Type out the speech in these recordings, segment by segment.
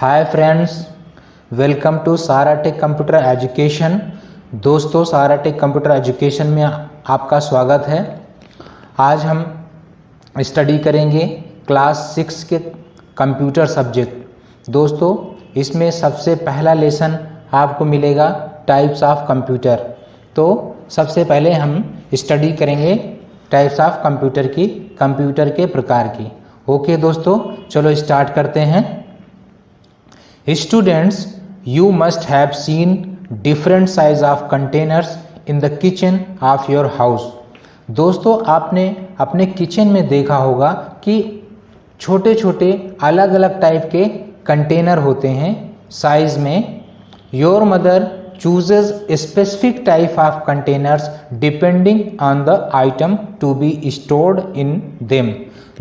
Hi friends, welcome to सारा take computer education. दोस्तों, सारा टेक कंप्यूटर एजुकेशन में आपका स्वागत है। आज हम स्टडी करेंगे क्लास 6 के कंप्यूटर सब्जेक्ट। दोस्तों, इसमें सबसे पहला लेसन आपको मिलेगा टाइप्स ऑफ कंप्यूटर। तो सबसे पहले हम स्टडी करेंगे टाइप्स ऑफ कंप्यूटर की, कंप्यूटर के प्रकार की। ओके दोस्तों, चलो स्टार्ट करते हैं। Students, you must have seen different size of containers in the kitchen of your house. दोस्तों, आपने अपने किचन में देखा होगा कि छोटे छोटे अलग अलग टाइप के कंटेनर होते हैं साइज में। Your mother chooses a specific type of containers depending on the item to be stored in them.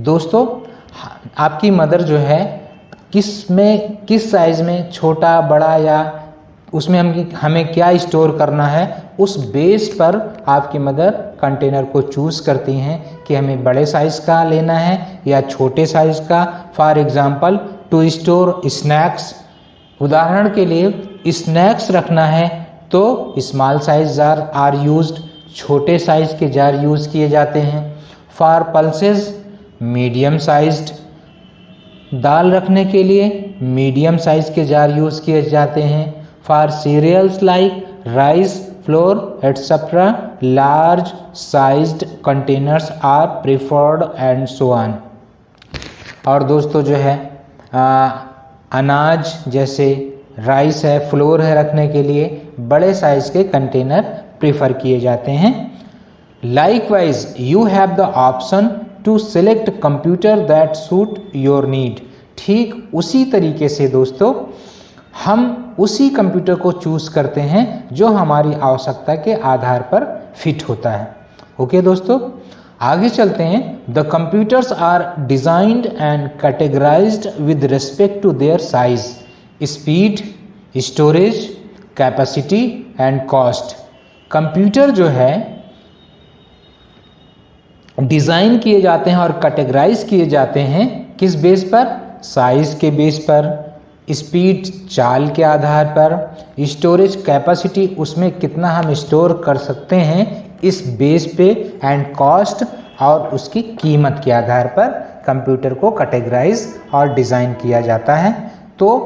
दोस्तों, आपकी मदर जो है किस साइज में, छोटा बड़ा, या उसमें हमें क्या स्टोर करना है, उस बेस पर आपकी मदर कंटेनर को चूज करती हैं कि हमें बड़े साइज का लेना है या छोटे साइज का। For example, to store snacks, उदाहरण के लिए स्नैक्स रखना है तो small size jar are used, छोटे साइज के जार यूज किए जाते हैं। फॉर पल्सेस, मीडियम साइज्ड, दाल रखने के लिए मीडियम साइज के जार यूज किए जाते हैं। For cereals like rice, flour etcetera, large sized containers are preferred and so on. और दोस्तों जो है अनाज जैसे राइस है, फ्लोर है, रखने के लिए बड़े साइज के कंटेनर प्रेफर किए जाते हैं। Likewise you have the option to select computer that suit your need. ठीक उसी तरीके से दोस्तों, हम उसी कंप्यूटर को चूज करते हैं जो हमारी आवश्यकता के आधार पर फिट होता है। ओके दोस्तों, आगे चलते हैं। The computers are designed and categorized with respect to their size, speed, storage, capacity and cost. Computer जो है डिजाइन किए जाते हैं और कैटेगराइज किए जाते हैं किस बेस पर? साइज के बेस पर, स्पीड चाल के आधार पर, स्टोरेज कैपेसिटी उसमें कितना हम स्टोर कर सकते हैं इस बेस पे, एंड कॉस्ट और उसकी कीमत के आधार पर कंप्यूटर को कैटेगराइज और डिज़ाइन किया जाता है। तो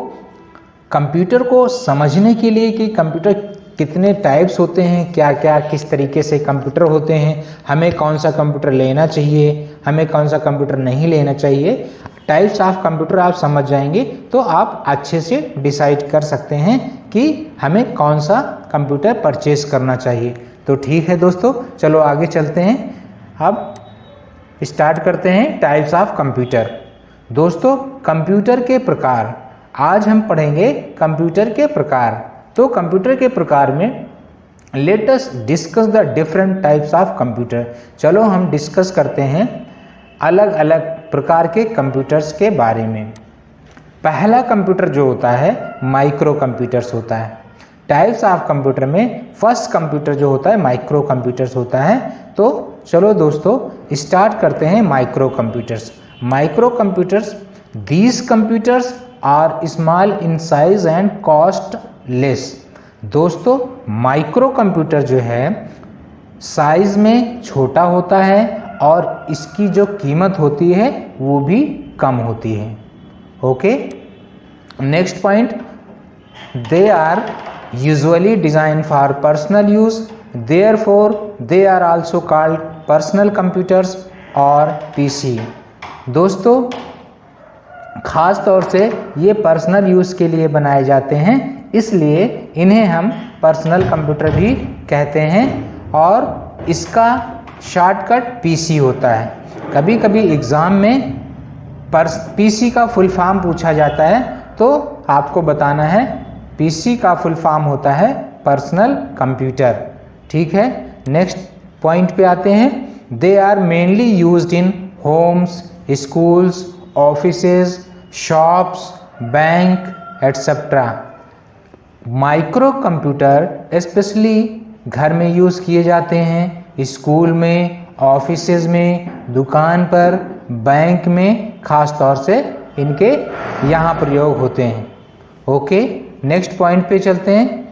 कंप्यूटर को समझने के लिए कि कंप्यूटर कितने टाइप्स होते हैं, क्या क्या किस तरीके से कंप्यूटर होते हैं, हमें कौन सा कंप्यूटर लेना चाहिए, हमें कौन सा कंप्यूटर नहीं लेना चाहिए, टाइप्स ऑफ कंप्यूटर आप समझ जाएंगे तो आप अच्छे से डिसाइड कर सकते हैं कि हमें कौन सा कंप्यूटर परचेज करना चाहिए। तो ठीक है दोस्तों, चलो आगे चलते हैं। अब स्टार्ट करते हैं टाइप्स ऑफ कंप्यूटर। दोस्तों, कंप्यूटर के प्रकार, आज हम पढ़ेंगे कंप्यूटर के प्रकार। तो कंप्यूटर के प्रकार में let us discuss the different types of computer. चलो हम डिस्कस करते हैं अलग अलग प्रकार के कंप्यूटर्स के बारे में। पहला कंप्यूटर जो होता है माइक्रो कंप्यूटर्स होता है। टाइप्स ऑफ कंप्यूटर में फर्स्ट कंप्यूटर जो होता है माइक्रो कंप्यूटर्स होता है। तो चलो दोस्तों स्टार्ट करते हैं micro computers. Micro computers, these computers are small in size and cost less. दोस्तों, माइक्रो कंप्यूटर जो है साइज में छोटा होता है और इसकी जो कीमत होती है वो भी कम होती है। Okay, next point, they are usually design for personal use, therefore they are also called personal computers और पीसी। दोस्तों, खास तौर से ये पर्सनल यूज के लिए बनाए जाते हैं, इसलिए इन्हें हम पर्सनल कंप्यूटर भी कहते हैं और इसका शॉर्टकट पीसी होता है। कभी कभी एग्जाम में पीसी का फुल फॉर्म पूछा जाता है तो आपको बताना है पीसी का फुल फॉर्म होता है पर्सनल कंप्यूटर। ठीक है, नेक्स्ट पॉइंट पे आते हैं। They are mainly used in homes, schools, offices, shops, bank etcetera. Micro computer specially घर में यूज़ किए जाते हैं, स्कूल में, ऑफिसेज में, दुकान पर, बैंक में खास तौर से इनके यहाँ प्रयोग होते हैं। ओके, नेक्स्ट पॉइंट पे चलते हैं।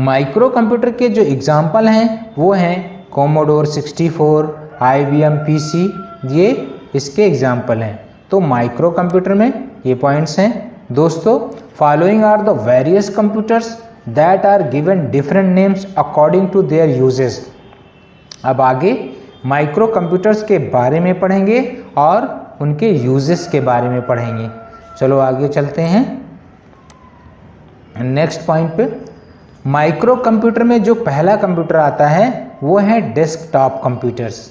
माइक्रो कंप्यूटर के जो एग्जाम्पल हैं वो हैं कोमोडोर 64, IBM PC, ये इसके एग्जाम्पल हैं। तो माइक्रो कंप्यूटर में ये पॉइंट्स हैं दोस्तों। Following are the various computers that are given different names according to their uses. अब आगे माइक्रो कंप्यूटर्स के बारे में पढ़ेंगे और उनके यूजेस के बारे में पढ़ेंगे। चलो आगे चलते हैं नेक्स्ट पॉइंट पे। माइक्रो कंप्यूटर में जो पहला कंप्यूटर आता है वो है डेस्कटॉप कंप्यूटर्स।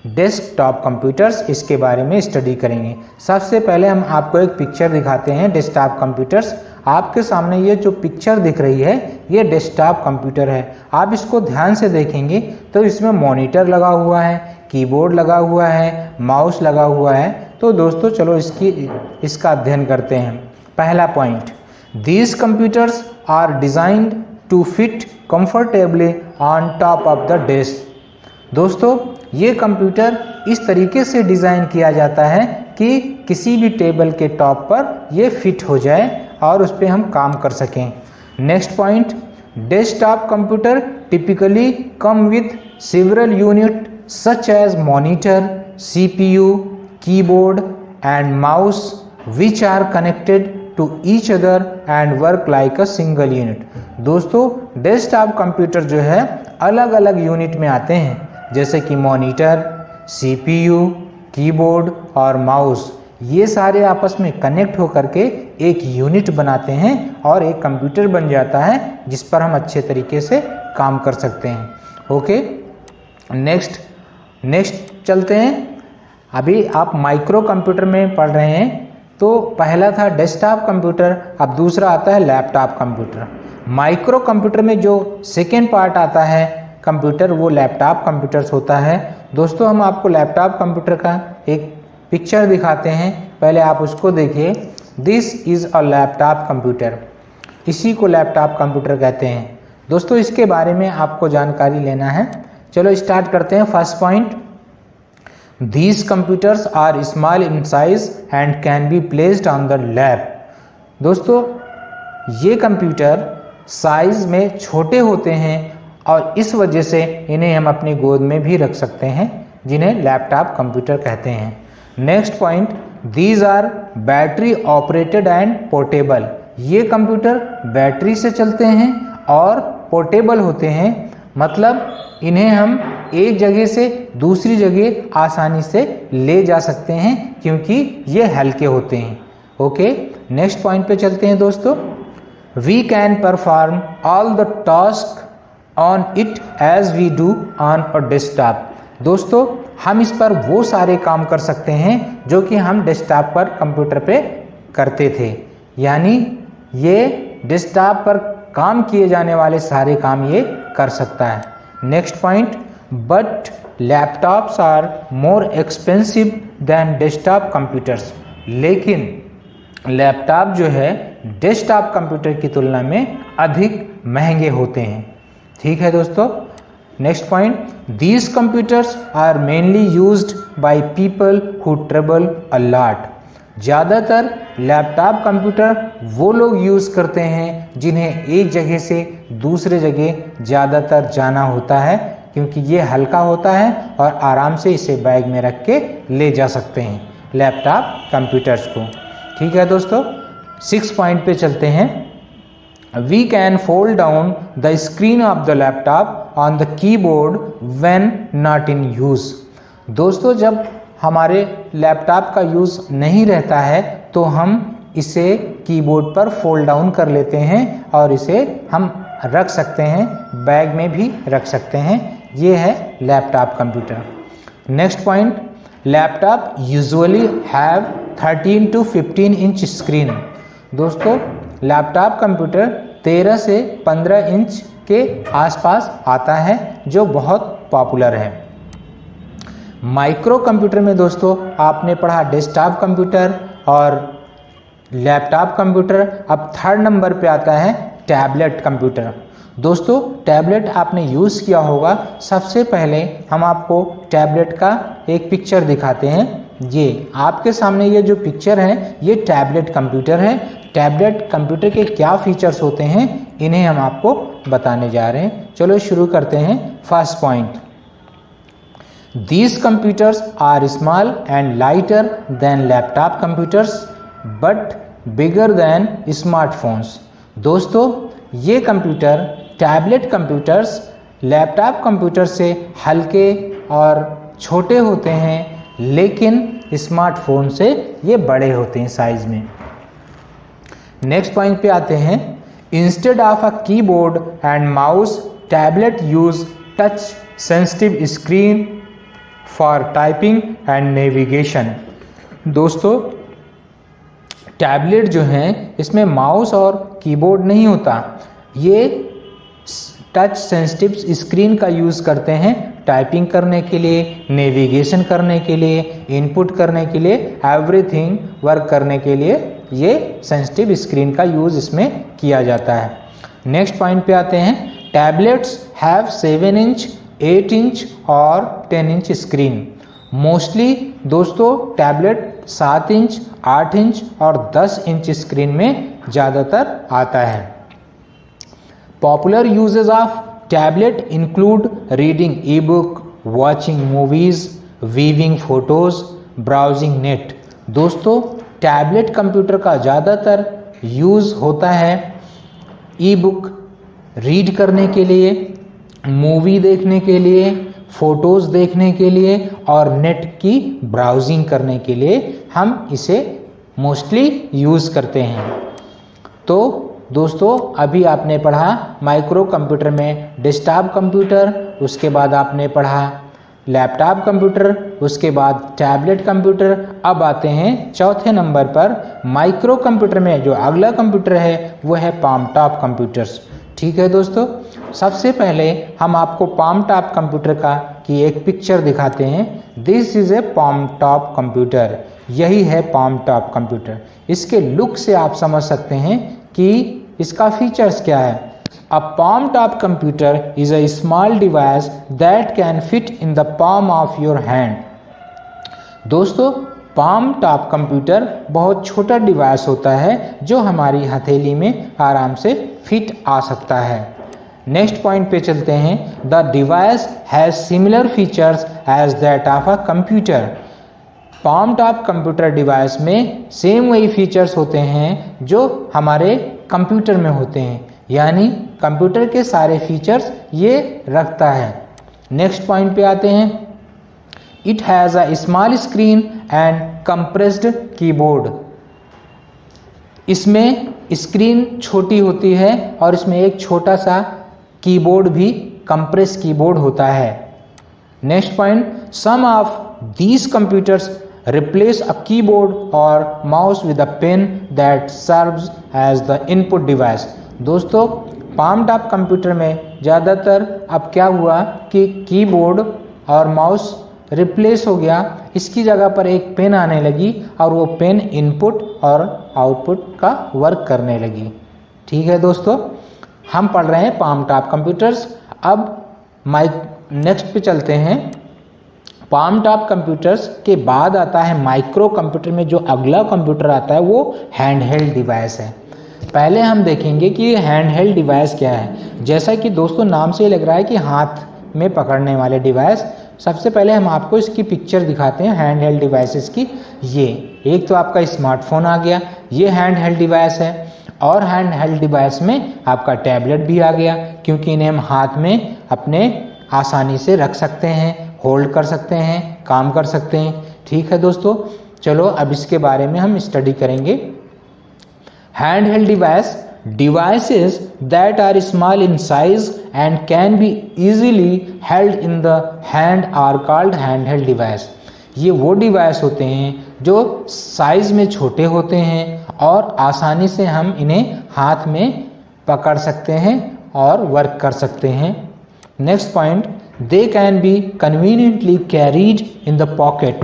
डेस्कटॉप कंप्यूटर्स, इसके बारे में स्टडी करेंगे। सबसे पहले हम आपको एक पिक्चर दिखाते हैं डेस्कटॉप कंप्यूटर्स। आपके सामने ये जो पिक्चर दिख रही है ये डेस्कटॉप कंप्यूटर है। आप इसको ध्यान से देखेंगे तो इसमें मॉनिटर लगा हुआ है, कीबोर्ड लगा हुआ है, माउस लगा हुआ है। तो दोस्तों चलो इसका अध्ययन करते हैं। पहला point, these computers are designed to fit comfortably on top of the desk. दोस्तों ये कंप्यूटर इस तरीके से डिज़ाइन किया जाता है कि किसी भी टेबल के टॉप पर ये फिट हो जाए और उस पर हम काम कर सकें। Next point, desktop computer typically come with several unit such as monitor, CPU, keyboard and mouse which are connected to each other and work like a single unit. दोस्तों डेस्कटॉप कंप्यूटर जो है अलग अलग यूनिट में आते हैं, जैसे कि मॉनिटर, CPU, कीबोर्ड और माउस, ये सारे आपस में कनेक्ट होकर के एक यूनिट बनाते हैं और एक कंप्यूटर बन जाता है जिस पर हम अच्छे तरीके से काम कर सकते हैं। ओके, नेक्स्ट चलते हैं। अभी आप माइक्रो कंप्यूटर में पढ़ रहे हैं तो पहला था डेस्कटॉप कंप्यूटर, अब दूसरा आता है लैपटॉप कंप्यूटर। माइक्रो कंप्यूटर में जो सेकेंड पार्ट आता है कंप्यूटर वो लैपटॉप कंप्यूटर्स होता है। दोस्तों हम आपको लैपटॉप कंप्यूटर का एक पिक्चर दिखाते हैं, पहले आप उसको देखिए। This is a laptop computer, इसी को लैपटॉप कंप्यूटर कहते हैं। दोस्तों इसके बारे में आपको जानकारी लेना है। चलो स्टार्ट करते हैं। First point, these computers are small in size and can be placed on the lap. दोस्तों ये कंप्यूटर साइज में छोटे होते हैं और इस वजह से इन्हें हम अपनी गोद में भी रख सकते हैं, जिन्हें लैपटॉप कंप्यूटर कहते हैं। Next point, these are battery operated and portable. ये कंप्यूटर बैटरी से चलते हैं और पोर्टेबल होते हैं, मतलब इन्हें हम एक जगह से दूसरी जगह आसानी से ले जा सकते हैं क्योंकि ये हल्के होते हैं। ओके, नेक्स्ट पॉइंट पे चलते हैं दोस्तों। We can perform all the task on it as we do on a desktop. दोस्तों हम इस पर वो सारे काम कर सकते हैं जो कि हम डेस्कटॉप पर कंप्यूटर पे करते थे, यानी ये डेस्कटॉप पर काम किए जाने वाले सारे काम ये कर सकता है। Next point, but laptops are more expensive than desktop computers. लेकिन लैपटॉप जो है डेस्कटॉप कंप्यूटर की तुलना में अधिक महंगे होते हैं। ठीक है दोस्तों। Next point, these computers are mainly used by people who travel a lot. ज़्यादातर लैपटॉप कंप्यूटर वो लोग यूज़ करते हैं जिन्हें एक जगह से दूसरे जगह ज़्यादातर जाना होता है, क्योंकि ये हल्का होता है और आराम से इसे बैग में रख के ले जा सकते हैं लैपटॉप कंप्यूटर्स को। ठीक है दोस्तों, 6 पॉइंट पे चलते हैं। We can fold down the screen of the laptop on the keyboard when not in use। दोस्तों जब हमारे लैपटॉप का यूज़ नहीं रहता है तो हम इसे कीबोर्ड पर फोल्ड डाउन कर लेते हैं और इसे हम रख सकते हैं, बैग में भी रख सकते हैं। ये है laptop computer. Next point, laptop usually have 13 to 15 inch screen. दोस्तों लैपटॉप कंप्यूटर 13 से 15 इंच के आसपास आता है, जो बहुत पॉपुलर है। माइक्रो कंप्यूटर में दोस्तों आपने पढ़ा डेस्कटॉप कंप्यूटर और लैपटॉप कंप्यूटर। अब 3rd नंबर पे आता है टैबलेट कंप्यूटर। दोस्तों टैबलेट आपने यूज़ किया होगा। सबसे पहले हम आपको टैबलेट का एक पिक्चर दिखाते हैं। ये आपके सामने ये जो पिक्चर है ये टैबलेट कंप्यूटर है। टैबलेट कंप्यूटर के क्या फीचर्स होते हैं इन्हें हम आपको बताने जा रहे हैं। चलो शुरू करते हैं। First point, these computers are small and lighter than laptop computers but bigger than smartphones. दोस्तों, ये computer tablet computers laptop computer से हल्के और छोटे होते हैं, लेकिन स्मार्टफोन से ये बड़े होते हैं साइज में। नेक्स्ट पॉइंट पे आते हैं। Instead of a keyboard and mouse tablet use touch sensitive screen for typing and navigation. दोस्तों, टैबलेट जो हैं इसमें माउस और कीबोर्ड नहीं होता, ये टच सेंसिटिव स्क्रीन का यूज़ करते हैं टाइपिंग करने के लिए, नेविगेशन करने के लिए, इनपुट करने के लिए, एवरीथिंग वर्क करने के लिए ये सेंसिटिव स्क्रीन का यूज़ इसमें किया जाता है। नेक्स्ट पॉइंट पे आते हैं। टैबलेट्स हैव 7 इंच, 8 इंच और 10 इंच स्क्रीन। मोस्टली दोस्तों टैबलेट 7 इंच, 8 इंच और 10 इंच स्क्रीन में ज़्यादातर आता है। Popular uses of tablet include reading E book, watching movies, weaving photos, browsing net. दोस्तों, टैबलेट कंप्यूटर का ज़्यादातर यूज़ होता है ई बुक रीड करने के लिए, मूवी देखने के लिए, फोटोज़ देखने के लिए और नेट की ब्राउजिंग करने के लिए हम इसे मोस्टली यूज़ करते हैं। तो दोस्तों, अभी आपने पढ़ा माइक्रो कंप्यूटर में डेस्कटॉप कंप्यूटर, उसके बाद आपने पढ़ा लैपटॉप कंप्यूटर, उसके बाद टैबलेट कंप्यूटर। अब आते हैं चौथे नंबर पर माइक्रो कंप्यूटर में जो अगला कंप्यूटर है वो है पाम टॉप कंप्यूटर्स। ठीक है दोस्तों, सबसे पहले हम आपको पाम टॉप कंप्यूटर का की एक पिक्चर दिखाते हैं। This is a palm top computer. यही है पाम टॉप कंप्यूटर। इसके लुक से आप समझ सकते हैं कि इसका फीचर्स क्या है। अ palm top computer is a small device that can fit in the palm of your hand. दोस्तों, palm top कंप्यूटर बहुत छोटा डिवाइस होता है जो हमारी हथेली में आराम से फिट आ सकता है। नेक्स्ट पॉइंट पे चलते हैं। The device has similar features as that of a computer. Palm top computer device में सेम वही फीचर्स होते हैं जो हमारे कंप्यूटर में होते हैं, यानी कंप्यूटर के सारे फीचर्स ये रखता है। नेक्स्ट पॉइंट पे आते हैं। It has a small screen and compressed keyboard. इसमें स्क्रीन छोटी होती है और इसमें एक छोटा सा कीबोर्ड भी कंप्रेस कीबोर्ड होता है। Next point, some of these computers replace a keyboard or mouse with a pen that serves as the input device. दोस्तों, पाम टॉप कंप्यूटर में ज़्यादातर अब क्या हुआ कि कीबोर्ड और माउस रिप्लेस हो गया, इसकी जगह पर एक पेन आने लगी और वो पेन इनपुट और आउटपुट का वर्क करने लगी। ठीक है दोस्तों, हम पढ़ रहे हैं पाम टॉप कंप्यूटर्स। अब नेक्स्ट पे चलते हैं। पाम टॉप कंप्यूटर्स के बाद आता है माइक्रो कंप्यूटर में जो अगला कंप्यूटर आता है वो हैंड हेल्ड डिवाइस है। पहले हम देखेंगे कि ये हैंड हेल्ड डिवाइस क्या है। जैसा कि दोस्तों नाम से लग रहा है कि हाथ में पकड़ने वाले डिवाइस। सबसे पहले हम आपको इसकी पिक्चर दिखाते हैं हैंड हेल्ड डिवाइसेस की। ये एक तो आपका स्मार्टफोन आ गया, ये हैंड हेल्ड डिवाइस है। और हैंड हेल्ड डिवाइस में आपका टैबलेट भी आ गया, क्योंकि इन्हें हम हाथ में अपने आसानी से रख सकते हैं, होल्ड कर सकते हैं, काम कर सकते हैं। ठीक है दोस्तों, चलो अब इसके बारे में हम स्टडी करेंगे। Hand held devices that are small in size and can be easily held in the hand are called hand held device. ये वो डिवाइस होते हैं जो साइज में छोटे होते हैं और आसानी से हम इन्हें हाथ में पकड़ सकते हैं और वर्क कर सकते हैं। Next point, they can be conveniently carried in the pocket.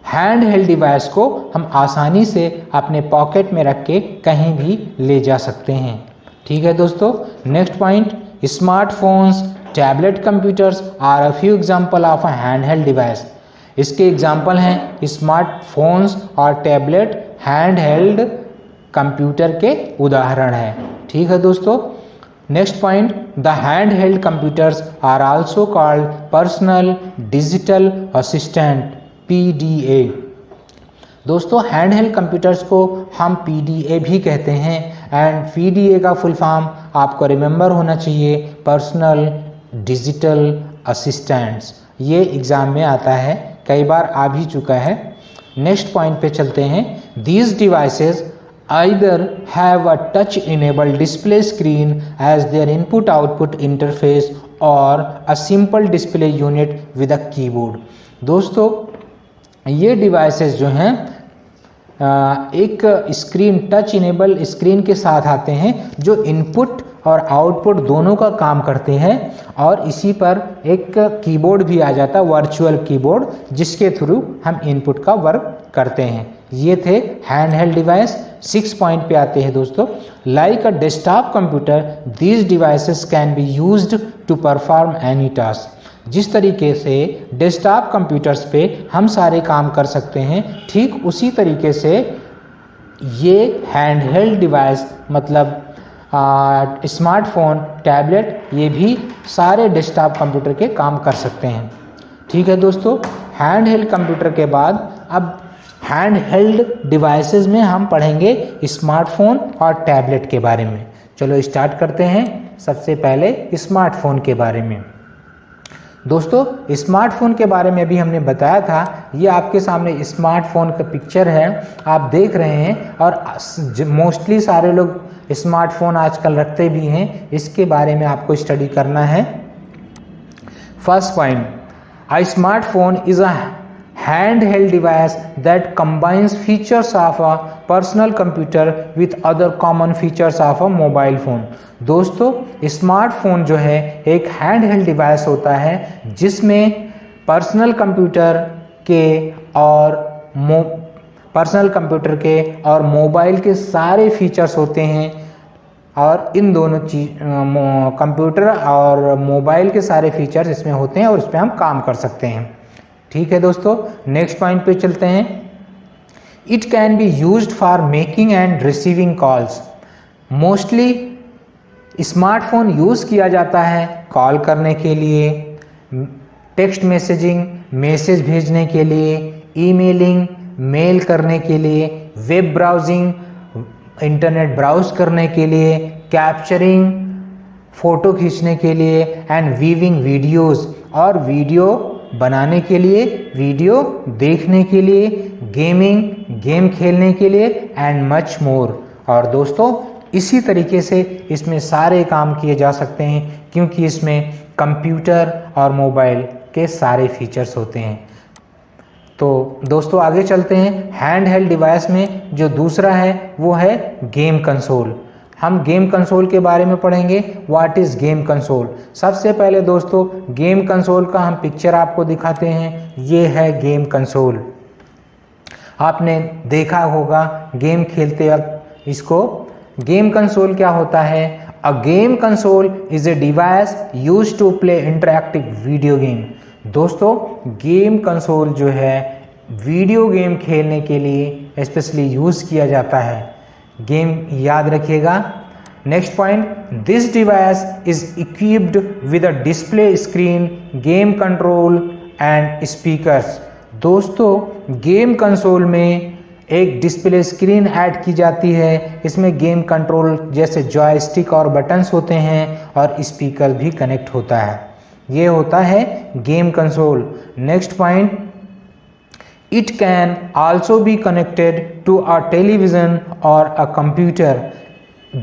Hand held device को हम आसानी से अपने पॉकेट में रख के कहीं भी ले जा सकते हैं। ठीक है दोस्तों, next point, smartphones, tablet computers are a few example of a hand held device. इसके एग्जाम्पल हैं स्मार्टफोन्स और टैबलेट हैंड हेल्ड कंप्यूटर के उदाहरण है। ठीक है दोस्तों। Next point, the hand held computers are also called personal digital assistant, PDA। दोस्तों हैंड हेल्ड कंप्यूटर्स को हम PDA भी कहते हैं एंड PDA का फुल फॉर्म आपको रिमेंबर होना चाहिए, पर्सनल डिजिटल असिस्टेंट्स। ये एग्जाम में आता है, कई बार आ भी चुका है। नेक्स्ट पॉइंट पे चलते हैं। These devices either have a touch enabled display screen as their input output interface or a simple display unit with a keyboard। दोस्तों ये डिवाइसेस जो हैं एक स्क्रीन, टच इनेबल स्क्रीन के साथ आते हैं जो इनपुट और आउटपुट दोनों का काम करते हैं, और इसी पर एक कीबोर्ड भी आ जाता है, वर्चुअल कीबोर्ड, जिसके थ्रू हम इनपुट का वर्क करते हैं। ये थे हैंड हेल्ड डिवाइस। 6 पॉइंट पे आते हैं दोस्तों। Like a desktop computer these devices can be used to perform any task. जिस तरीके से डेस्कटॉप कंप्यूटर्स पे हम सारे काम कर सकते हैं, ठीक उसी तरीके से ये हैंड हेल्ड डिवाइस मतलब स्मार्टफोन, टैबलेट, ये भी सारे डेस्कटॉप कंप्यूटर के काम कर सकते हैं। ठीक है दोस्तों। हैंड हेल्ड कंप्यूटर के बाद अब हैंड हेल्ड डिवाइसेस में हम पढ़ेंगे स्मार्टफोन और टैबलेट के बारे में। चलो स्टार्ट करते हैं। सबसे पहले स्मार्टफोन के बारे में। दोस्तों स्मार्टफोन के बारे में अभी हमने बताया था, ये आपके सामने स्मार्टफोन का पिक्चर है, आप देख रहे हैं, और मोस्टली सारे लोग स्मार्टफोन आजकल रखते भी हैं। इसके बारे में आपको स्टडी करना है। First point, a smartphone is a handheld device that combines features of a personal computer with other common features of a mobile phone। दोस्तों स्मार्टफोन जो है एक हैंड हेल्ड डिवाइस होता है जिसमें पर्सनल कंप्यूटर के और मोबाइल के सारे फीचर्स होते हैं, और इन दोनों कंप्यूटर और मोबाइल के सारे फीचर्स इसमें होते हैं और इस पर हम काम कर सकते हैं। ठीक है दोस्तों। नेक्स्ट पॉइंट पे चलते हैं। It can be used for making and receiving calls. Mostly smartphone use किया जाता है कॉल करने के लिए, टेक्स्ट मैसेजिंग, मैसेज भेजने के लिए, ईमेलिंग, मेल करने के लिए, वेब ब्राउजिंग, इंटरनेट ब्राउज करने के लिए, कैप्चरिंग, फोटो खींचने के लिए, एंड वीविंग वीडियोस, और वीडियो बनाने के लिए, वीडियो देखने के लिए, गेम खेलने के लिए, एंड मच मोर। और दोस्तों इसी तरीके से इसमें सारे काम किए जा सकते हैं क्योंकि इसमें कंप्यूटर और मोबाइल के सारे फीचर्स होते हैं। तो दोस्तों आगे चलते हैं। हैंड हेल्ड डिवाइस में जो दूसरा है वो है गेम कंसोल। हम गेम कंसोल के बारे में पढ़ेंगे। What is game console? सबसे पहले दोस्तों गेम कंसोल का हम पिक्चर आपको दिखाते हैं। ये है गेम कंसोल। आपने देखा होगा गेम खेलते वक्त इसको। गेम कंसोल क्या होता है? A game console is a device used to play interactive video game. दोस्तों गेम कंसोल जो है वीडियो गेम खेलने के लिए स्पेशली यूज किया जाता है। गेम याद रखिएगा। Next point, this device is equipped with a display screen, game control and speakers. दोस्तों गेम कंसोल में एक डिस्प्ले स्क्रीन ऐड की जाती है। इसमें गेम कंट्रोल जैसे जॉयस्टिक और बटन्स होते हैं और स्पीकर भी कनेक्ट होता है। ये होता है game console. Next point, it can also be connected to a television और अ कंप्यूटर।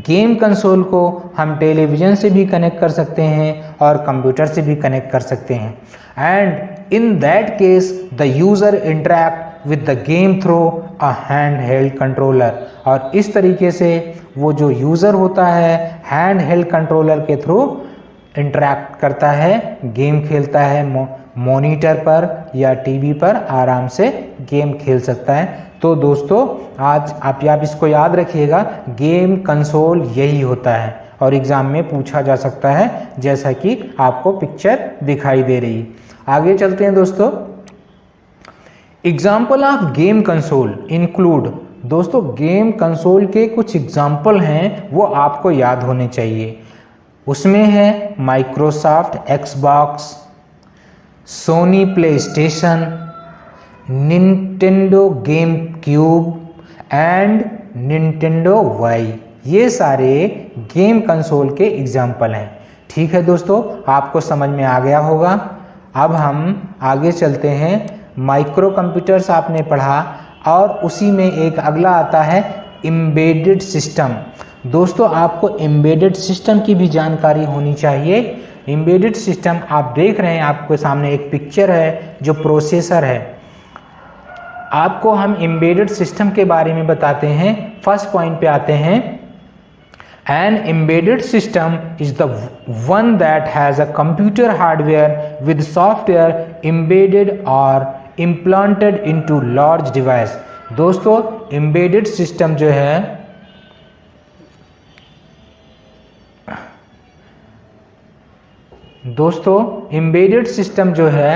गेम कंसोल को हम टेलीविजन से भी कनेक्ट कर सकते हैं और कंप्यूटर से भी कनेक्ट कर सकते हैं। And in that case the user interact with the game through a hand held controller. और इस तरीके से वो जो यूजर होता है हैंड हेल्ड कंट्रोलर के थ्रू इंटरैक्ट करता है, गेम खेलता है, मॉनिटर पर या टीवी पर आराम से गेम खेल सकता है। तो दोस्तों आज आप इसको याद रखिएगा, गेम कंसोल यही होता है और एग्जाम में पूछा जा सकता है जैसा कि आपको पिक्चर दिखाई दे रही। आगे चलते हैं दोस्तों। Example of game console include. दोस्तों गेम कंसोल के कुछ एग्जाम्पल हैं वो आपको याद होने चाहिए। उसमें है Microsoft Xbox, Sony PlayStation, Nintendo GameCube and Nintendo Wii. ये सारे गेम कंसोल के एग्जाम्पल हैं। ठीक है दोस्तों, आपको समझ में आ गया होगा। अब हम आगे चलते हैं। माइक्रो कंप्यूटर्स आपने पढ़ा और उसी में एक अगला आता है एम्बेडेड सिस्टम। दोस्तों आपको एम्बेडेड सिस्टम की भी जानकारी होनी चाहिए। एम्बेडेड सिस्टम आप देख रहे हैं, आपके सामने एक पिक्चर है जो प्रोसेसर है। आपको हम एम्बेडेड सिस्टम के बारे में बताते हैं। फर्स्ट पॉइंट पे आते हैं। An embedded system is the one that has a computer hardware with software embedded or implanted into large device। दोस्तों embedded system जो है embedded system जो है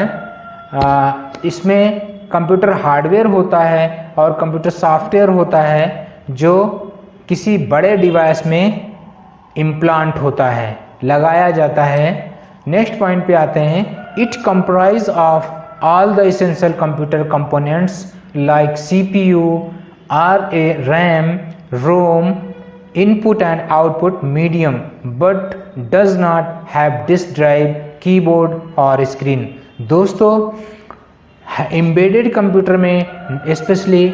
इसमें कंप्यूटर हार्डवेयर होता है और कंप्यूटर सॉफ्टवेयर होता है जो किसी बड़े डिवाइस में इम्प्लांट होता है, लगाया जाता है। नेक्स्ट पॉइंट पे आते हैं। It comprise of all the essential computer components like CPU, RAM, ROM, input and output medium but does not have disk drive, keyboard और स्क्रीन। दोस्तों एम्बेडेड कंप्यूटर में स्पेशली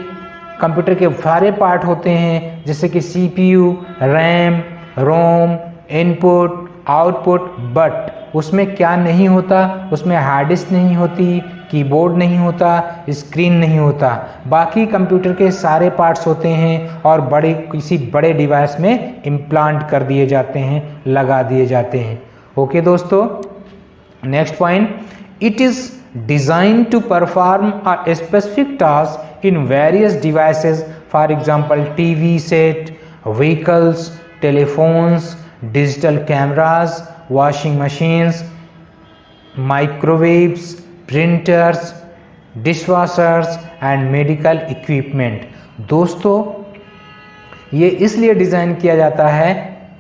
कंप्यूटर के सारे पार्ट होते हैं, जैसे कि CPU, RAM, ROM, input, output, but उसमें क्या नहीं होता, उसमें हार्ड डिस्क नहीं होती, कीबोर्ड नहीं होता, स्क्रीन नहीं होता। बाकी कंप्यूटर के सारे पार्ट्स होते हैं और किसी बड़े डिवाइस में इम्प्लांट कर दिए जाते हैं, लगा दिए जाते हैं। ओके दोस्तों, next point. It is designed to perform a specific task in various devices, for example TV set, vehicles, telephones, digital cameras, washing machines, microwaves, printers, dishwashers and medical equipment। दोस्तों ये इसलिए डिज़ाइन किया जाता है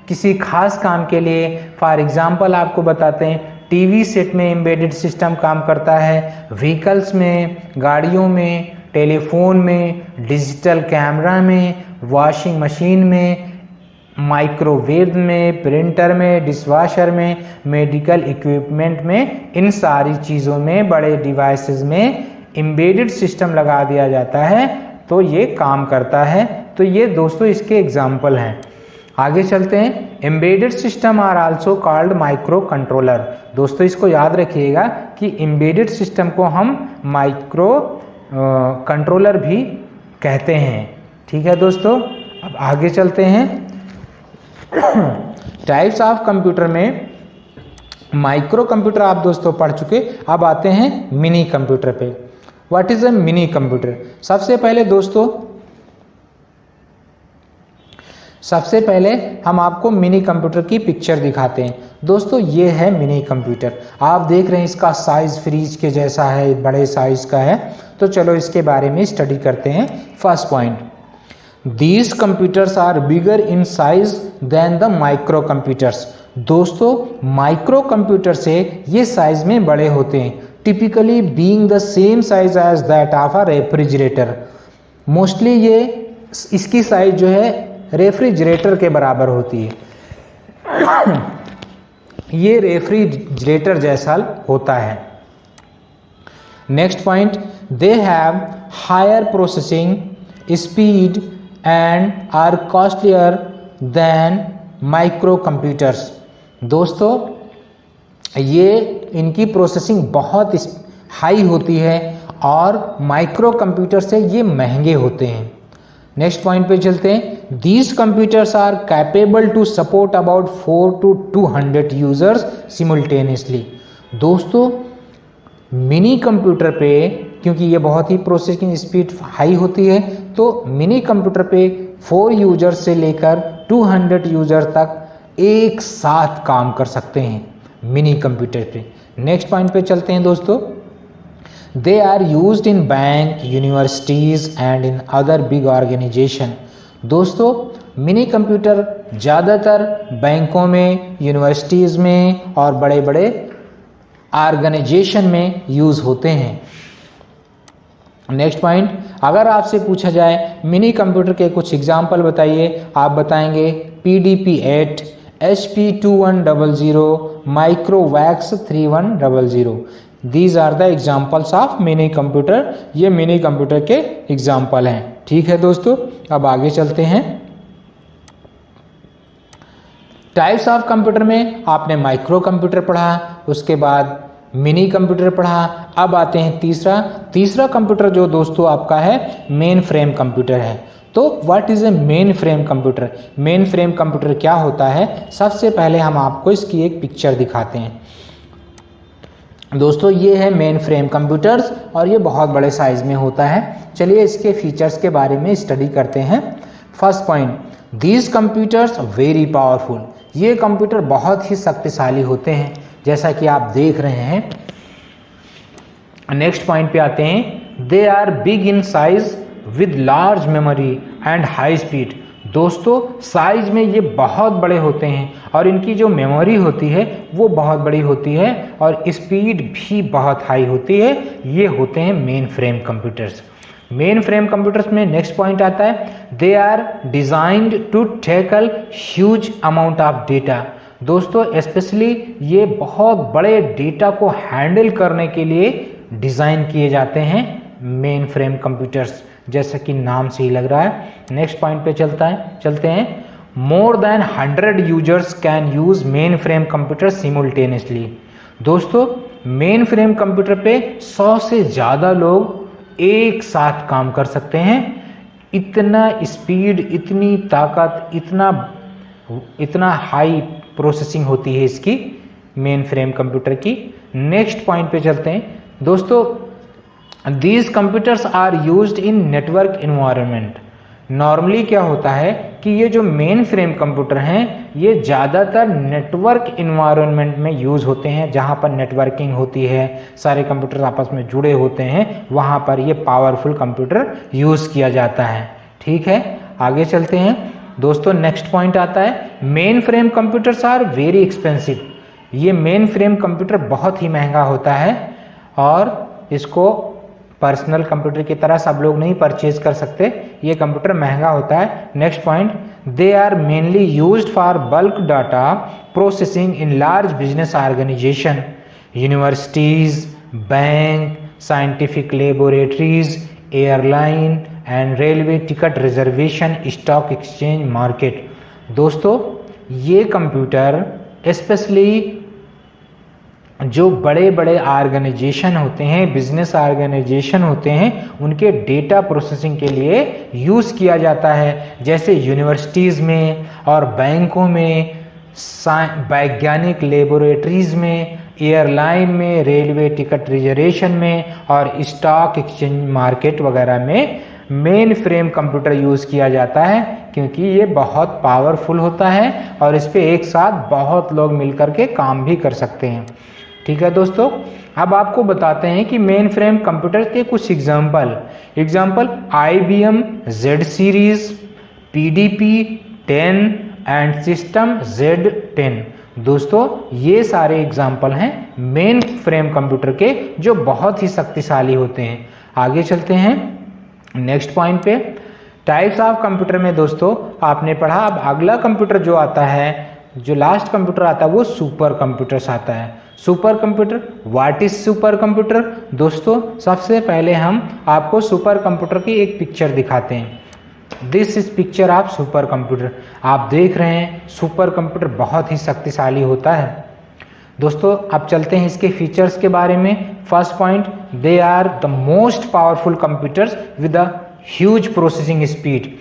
किसी खास काम के लिए। फॉर एग्जाम्पल आपको बताते हैं, टीवी सेट में एम्बेडेड सिस्टम काम करता है, व्हीकल्स में, गाड़ियों में, टेलीफोन में, डिजिटल कैमरा में, वॉशिंग मशीन में, माइक्रोवेव में, प्रिंटर में, डिशवॉशर में, मेडिकल इक्विपमेंट में, इन सारी चीज़ों में, बड़े डिवाइसेस में एम्बेडेड सिस्टम लगा दिया जाता है तो ये काम करता है। तो ये दोस्तों इसके एग्जाम्पल हैं। आगे चलते हैं। Embedded system are also called microcontroller. दोस्तों इसको याद रखिएगा कि एम्बेडेड सिस्टम को हम माइक्रो कंट्रोलर भी कहते हैं। ठीक है दोस्तों, अब आगे चलते हैं। टाइप्स ऑफ कंप्यूटर में माइक्रो कंप्यूटर आप दोस्तों पढ़ चुके, अब आते हैं मिनी कंप्यूटर पे। What is a mini computer? सबसे पहले हम आपको मिनी कंप्यूटर की पिक्चर दिखाते हैं। दोस्तों ये है मिनी कंप्यूटर, आप देख रहे हैं इसका साइज फ्रिज के जैसा है, बड़े साइज का है। तो चलो इसके बारे में स्टडी करते हैं। First point, these computers are bigger in size than the microcomputers. दोस्तों माइक्रो कंप्यूटर से ये साइज में बड़े होते हैं, typically being the same size as that of a refrigerator. Mostly ये इसकी साइज जो है रेफ्रिजरेटर के बराबर होती है। ये रेफ्रिजरेटर जैसा होता है। Next point, they have higher processing speed and are costlier than microcomputers. दोस्तों ये इनकी प्रोसेसिंग बहुत हाई होती है और माइक्रो कंप्यूटर से ये महंगे होते हैं। नेक्स्ट पॉइंट पे चलते हैं। These computers are capable to support about 4 to 200 users simultaneously. दोस्तों मिनी कंप्यूटर पे क्योंकि ये बहुत ही प्रोसेसिंग स्पीड हाई होती है, तो मिनी कंप्यूटर पे 4 यूजर से लेकर 200 यूजर तक एक साथ काम कर सकते हैं मिनी कंप्यूटर पे। नेक्स्ट पॉइंट पे चलते हैं दोस्तों। They are used in bank, universities and in other big organisation. दोस्तों मिनी कंप्यूटर ज़्यादातर बैंकों में, यूनिवर्सिटीज़ में और बड़े बड़े ऑर्गेनाइजेशन में यूज़ होते हैं। नेक्स्ट पॉइंट, अगर आपसे पूछा जाए मिनी कंप्यूटर के कुछ एग्जाम्पल बताइए, आप बताएंगे PDP-8, HP2100, MicroVAX 3100। These are the examples of mini computer. ये मिनी कंप्यूटर के एग्जाम्पल हैं। ठीक है दोस्तों, अब आगे चलते हैं। टाइप्स ऑफ कंप्यूटर में आपने माइक्रो कंप्यूटर पढ़ा, उसके बाद मिनी कंप्यूटर पढ़ा। अब आते हैं तीसरा कंप्यूटर जो दोस्तों आपका है मेन फ्रेम कंप्यूटर है। तो what is a main frame computer? Main frame computer क्या होता है? सबसे पहले हम आपको इसकी एक पिक्चर दिखाते हैं। दोस्तों ये है मेन फ्रेम कंप्यूटर्स और ये बहुत बड़े साइज में होता है। चलिए इसके फीचर्स के बारे में स्टडी करते हैं। First point, these computers very powerful. ये कंप्यूटर बहुत ही शक्तिशाली होते हैं, जैसा कि आप देख रहे हैं। नेक्स्ट पॉइंट पे आते हैं, they are big in size with large memory and high speed. दोस्तों साइज में ये बहुत बड़े होते हैं और इनकी जो मेमोरी होती है वो बहुत बड़ी होती है और स्पीड भी बहुत हाई होती है। ये होते हैं mainframe computers. Mainframe computers में नेक्स्ट पॉइंट आता है, they are designed to tackle huge amount of data. दोस्तों स्पेशली ये बहुत बड़े डेटा को हैंडल करने के लिए डिज़ाइन किए जाते हैं मेन फ्रेम कंप्यूटर्स, जैसा कि नाम से ही लग रहा है। नेक्स्ट पॉइंट पे चलते हैं। More than 100 users can use mainframe computer simultaneously. दोस्तों मेन फ्रेम कंप्यूटर पे 100 से ज़्यादा लोग एक साथ काम कर सकते हैं। इतना स्पीड, इतनी ताकत, इतना हाई प्रोसेसिंग होती है इसकी मेन फ्रेम कंप्यूटर की। नेक्स्ट पॉइंट पे चलते हैं। दोस्तों these computers are used in network environment. Normally क्या होता है कि ये जो मेन फ्रेम कंप्यूटर हैं ये ज़्यादातर नेटवर्क इन्वायरमेंट में यूज़ होते हैं, जहाँ पर नेटवर्किंग होती है, सारे कंप्यूटर आपस में जुड़े होते हैं, वहाँ पर ये पावरफुल कंप्यूटर यूज़ किया जाता है। ठीक है, आगे चलते हैं। दोस्तों नेक्स्ट पॉइंट आता है, mainframe computers are very expensive. ये मेन फ्रेम कंप्यूटर बहुत ही महंगा होता है और इसको पर्सनल कंप्यूटर की तरह सब लोग नहीं परचेज कर सकते, ये कंप्यूटर महंगा होता है। Next point, they are mainly used for bulk data processing in large business organisation, universities, bank, scientific laboratories, airline and railway ticket reservation, stock exchange market. दोस्तों ये कंप्यूटर स्पेशली जो बड़े बड़े ऑर्गेनाइजेशन होते हैं, बिजनेस ऑर्गेनाइजेशन होते हैं, उनके डेटा प्रोसेसिंग के लिए यूज़ किया जाता है, जैसे यूनिवर्सिटीज़ में और बैंकों में, वैज्ञानिक लेबोरेटरीज में, एयरलाइन में, रेलवे टिकट रिजर्वेशन में और स्टॉक एक्सचेंज मार्केट वगैरह में मेन फ्रेम कंप्यूटर यूज़ किया जाता है, क्योंकि ये बहुत पावरफुल होता है और इस पर एक साथ बहुत लोग मिलकर के काम भी कर सकते हैं। ठीक है दोस्तों, अब आपको बताते हैं कि मेन फ्रेम कंप्यूटर के कुछ example IBM Z series, PDP-10 and system Z10। दोस्तों ये सारे एग्जाम्पल हैं मेन फ्रेम कंप्यूटर के जो बहुत ही शक्तिशाली होते हैं। आगे चलते हैं नेक्स्ट पॉइंट पे। टाइप्स ऑफ कंप्यूटर में दोस्तों आपने पढ़ा, अब अगला कंप्यूटर जो आता है, जो लास्ट कंप्यूटर आता है वो सुपर कंप्यूटर्स आता है। Super computer, what is super computer? दोस्तों सबसे पहले हम आपको सुपर कंप्यूटर की एक पिक्चर दिखाते हैं। This is picture of super computer. आप देख रहे हैं सुपर कंप्यूटर बहुत ही शक्तिशाली होता है। दोस्तों अब चलते हैं इसके फीचर्स के बारे में। First point, they are the most powerful computers with a huge processing speed.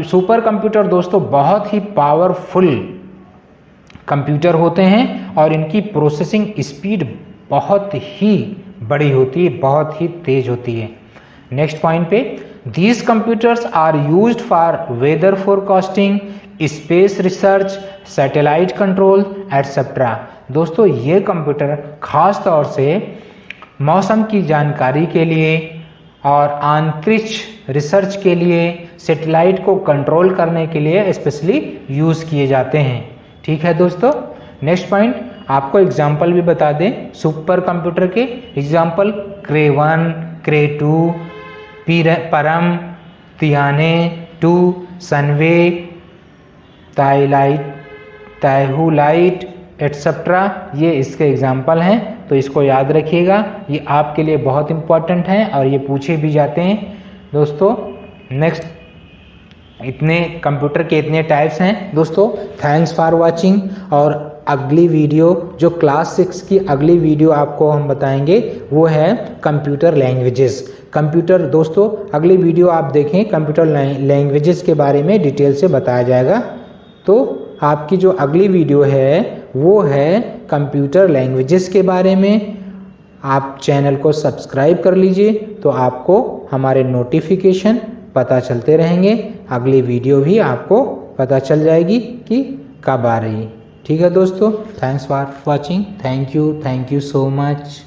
Supercomputer दोस्तों बहुत ही पावरफुल कंप्यूटर होते हैं और इनकी प्रोसेसिंग स्पीड बहुत ही बड़ी होती है, बहुत ही तेज होती है। नेक्स्ट पॉइंट पे, these computers are used for weather forecasting, space research, satellite control etcetera. दोस्तों ये कंप्यूटर खास तौर से मौसम की जानकारी के लिए और अंतरिक्ष रिसर्च के लिए, सैटेलाइट को कंट्रोल करने के लिए स्पेशली यूज़ किए जाते हैं। ठीक है दोस्तों। नेक्स्ट पॉइंट आपको एग्जाम्पल भी बता दें सुपर कंप्यूटर के। एग्जाम्पल क्रे 1, क्रे 2, परम, तियाने 2, सनवे, ताइहुलाइट एट्सेट्रा, ये इसके एग्जाम्पल हैं, तो इसको याद रखिएगा, ये आपके लिए बहुत इंपॉर्टेंट हैं और ये पूछे भी जाते हैं दोस्तों। नेक्स्ट, इतने कंप्यूटर के इतने टाइप्स हैं दोस्तों। Thanks for watching. और अगली वीडियो जो क्लास 6 की अगली वीडियो आपको हम बताएंगे वो है कंप्यूटर लैंग्वेजेस। कंप्यूटर दोस्तों अगली वीडियो आप देखें, कंप्यूटर लैंग्वेजेस के बारे में डिटेल से बताया जाएगा। तो आपकी जो अगली वीडियो है वो है कंप्यूटर लैंग्वेजेस के बारे में। आप चैनल को सब्सक्राइब कर लीजिए तो आपको हमारे नोटिफिकेशन पता चलते रहेंगे। अगली वीडियो भी आपको पता चल जाएगी कि कब आ रही है। ठीक है दोस्तों, thanks for watching. Thank you so much.